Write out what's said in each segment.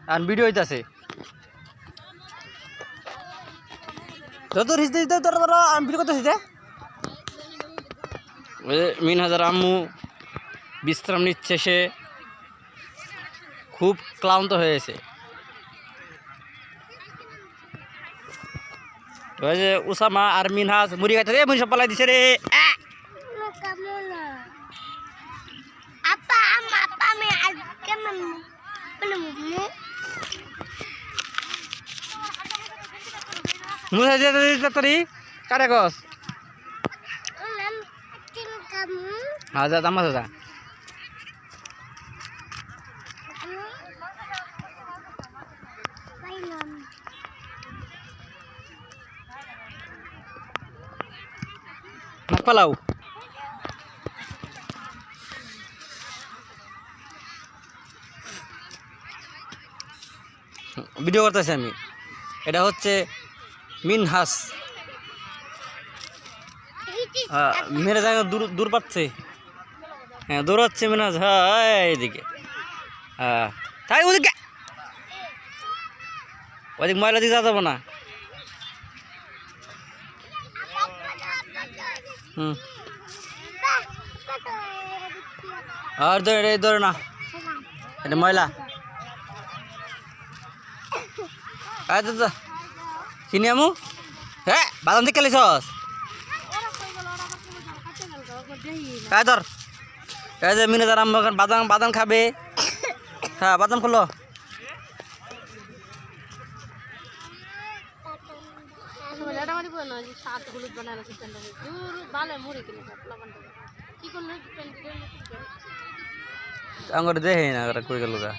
আর video হইতাছে যত রিস দিতে তোরা আমি ভিডিও করতেছি যে মিনহাজের আম্মু বিশ্রাম নিচ্ছে সে খুব ক্লান্ত হয়েছে ওই যে উসামা আর মিনহাজ মুড়ি খাইতে রে মুড়ি সব পালাই দিছে রে মুড়ি কারে গছ হাজার দাম আছে পালাও ভিডিও করতেছি আমি এটা হচ্ছে মিনহাস মেরে জায়গা দূর পাচ্ছে হ্যাঁ দৌড়াচ্ছে মিনহাস হ্যাঁ এইদিকে হ্যাঁ তাই ওদিকে ওদিকে ময়লা দিকে যাওয়া যাবো না আর ধরে না এটা ময়লা চিনি আমু হ্যাঁ বাদাম দিকে লিছস ধর এই যে মিনাজার আম্মা বাদাম খাবে হ্যাঁ বাদাম খুলো আঙ্গুর দেখে না ওরা কই গেল গা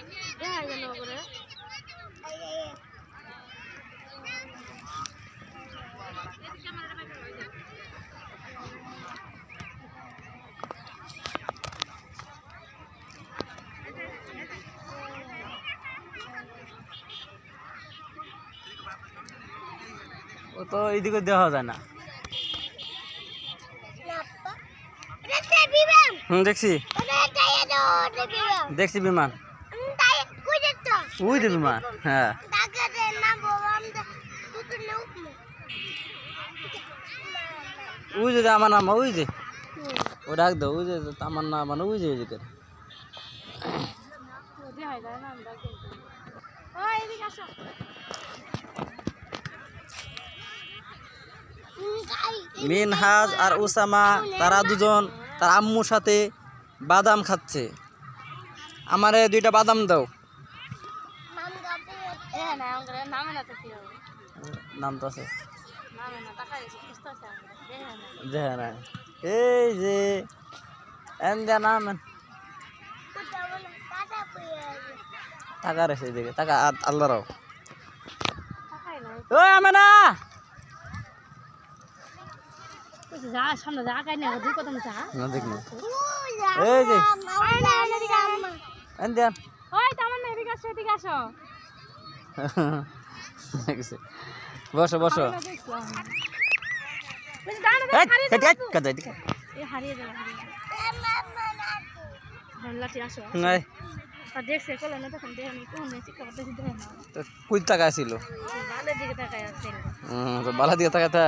ও তো এইদিকে দেওয়া যায় না দেখছি দেখছি বিমান ওই যে বিমান হ্যাঁ ওই যে আমার নাম ওই যে ও ডাক দাও ওই যে আমার নাম মানে ওই যে ওইদিকে মিনহাজ আর উসামা তারা দুজন তার আম্মুর সাথে বাদাম খাচ্ছে আমারে দুইটা বাদাম দাও নাম তো আছে এই যে নাম টাকা রেখে দিকে টাকা আল্লাহ রাও ও আমেনা যা সামনে যা কাই না দুই কত না না দেখ না এই যে এন্দেন ওই তামান না এদিকে আসো এদিকে আসো দেখছে বসো বসো এই কাদা এদিকে এই হারিয়ে যাবে লাঠি আসো নাই আর দেখছে কল না তখন দেখনি কোন নেছি করতে দিতে না তো কই টাকা ছিল বালা দিকে টাকা আছে তো বালা দিকে টাকা তা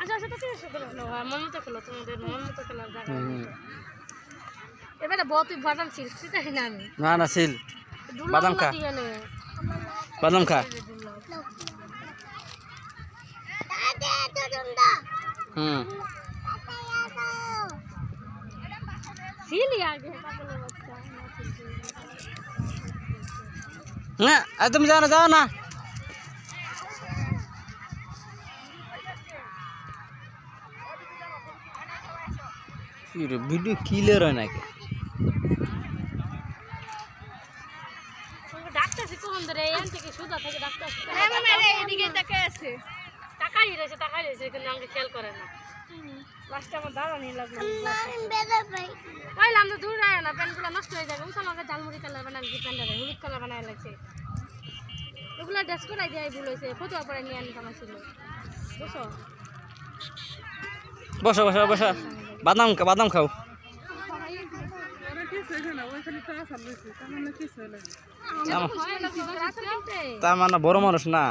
আচ্ছা আচ্ছা তো এসে বলো মন মতো খেলো তোমাদের মন মতো খেলার জায়গা এবারে বহুত বাদাম ছিল সেটা না আমি না না ছিল বাদাম খা বাদাম খা ছিল আগে না তুমি যাও না ভিডিও ক্লিয়ার হয় নাকি ডাক্তার সে কোন ধরে এখান থেকে সুদা থেকে ডাক্তার এদিকে টাকাই রয়েছে কিন্তু আমাকে খেয়াল করে না লাস্টে আমার দাঁড়ানি লাগলো পাইলাম তো দূর আয় না প্যান্টগুলো নষ্ট হয়ে যাবে উঠা আমাকে ঝালমুড়ি কালার বানাই কি প্যান্টটা হলুদ কালার বানায় লাগছে এগুলো ড্রেস করাই দিয়ে ভুল হয়েছে ফটো পরে নিয়ে আনি আমার ছিল বসো বাদাম খাও তার মানে বড় মানুষ না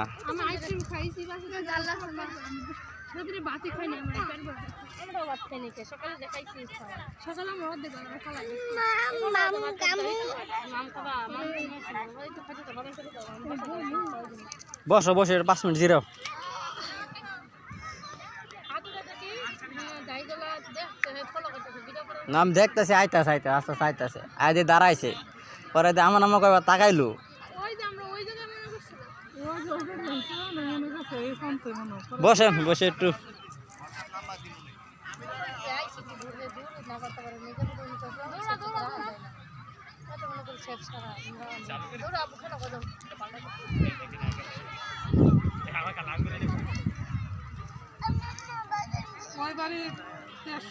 বসো বসে 5 মিনিট জিরাও নাম দেখতেছে আইতাছে আস্তে আইতাছে আইতে দাঁড়াইছে পরে আমার নাম কয়বার তাকাইলো বসেন বসে একটু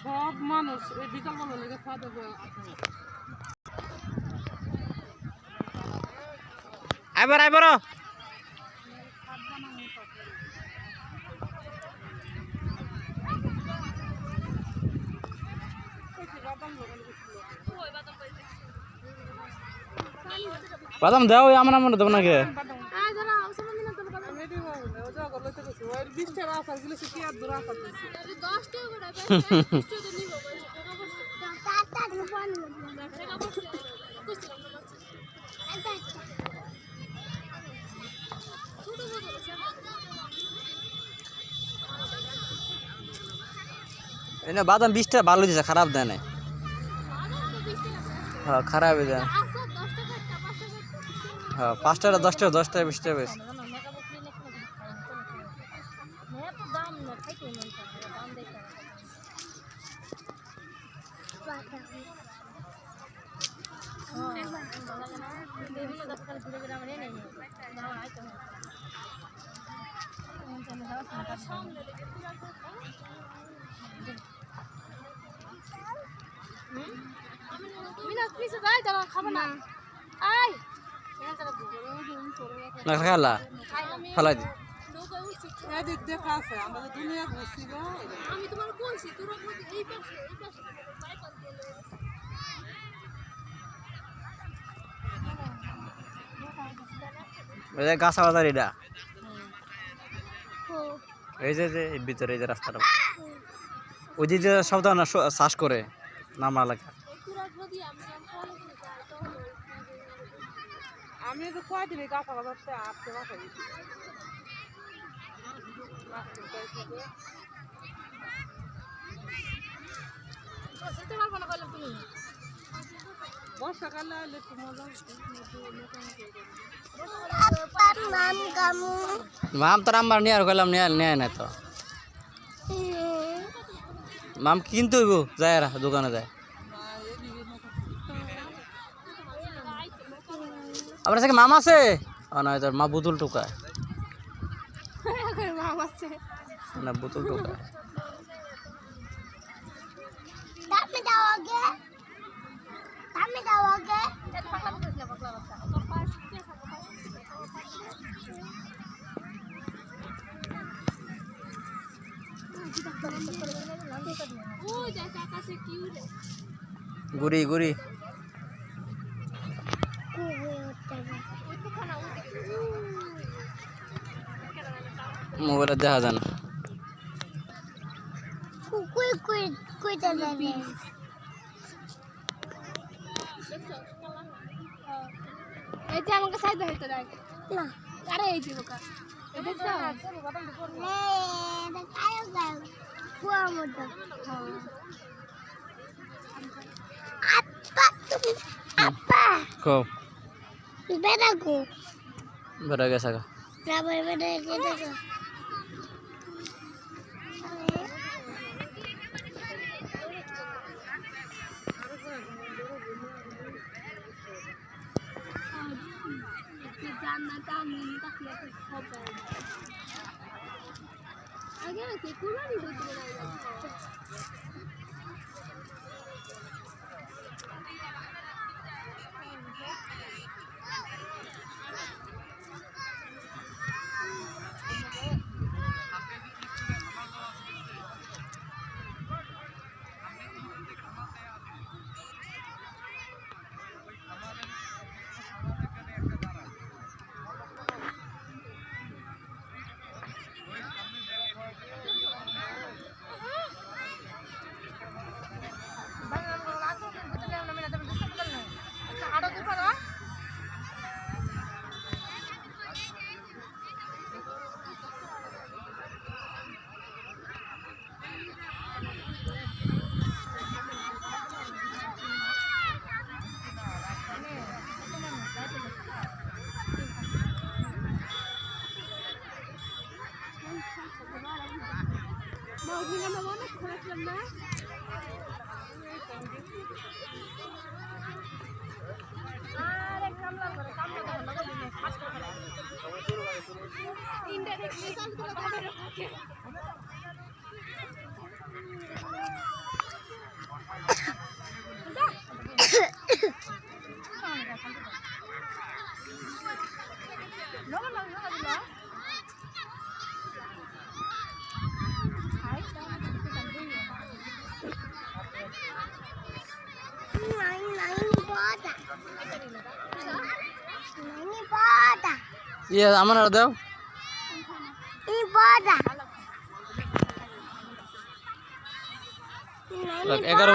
সব মানুষ এই বিকাল বেলা লেগে খাওয়া দাওয়া আইবার আইবার বাদাম দাও আমার আমার দেব নাকি বাদাম 20 টাকা ভালো দিছে খারাপ দেয় নাই হ্যাঁ খারাপ দেয় হ্যাঁ 5 টাকা 10 টাকা 10 টাকা 20 টাকা বেশ না খালা খালা দি এদিক দেখা আছে আমাদের দুনিয়া ঘুরছি আমি তোমার কইছি তোর এই পাশে ওই গাছা বাজার এটা এই যে ভিতরে এই যে রাস্তাটা ওই যে সাবধান শ্বাস করে নামা লাগা আমি তো কয়দিন গাছা বাজারতে আসতে বাসাই বর্ষাকালে আইলে একটু মজা মাম তো আমার নিয়ে আর কইলাম নিয়ে না তো মাম কিনতে হইব যায় আর দোকানে যায় আপনার সাথে মাম আছে না তোর মা বুতুল টোকায় না বুতুল টোকায় গুড়ি গুড়ি মোবাইলে দেখা যায় না এটা আমাকে সাইড হইতে দেয় না আরে এই দিব কা এটা তো নে এটা কায়ো গায় কুয়া মতো আপা কো বেটা কো বেটা গেছে গা রাবে বেটা কেটে গো জান্নাত আমি তাকিয়ে হবে আগে কি কুলানি দিতে ইয়ে আমার আর দাও 11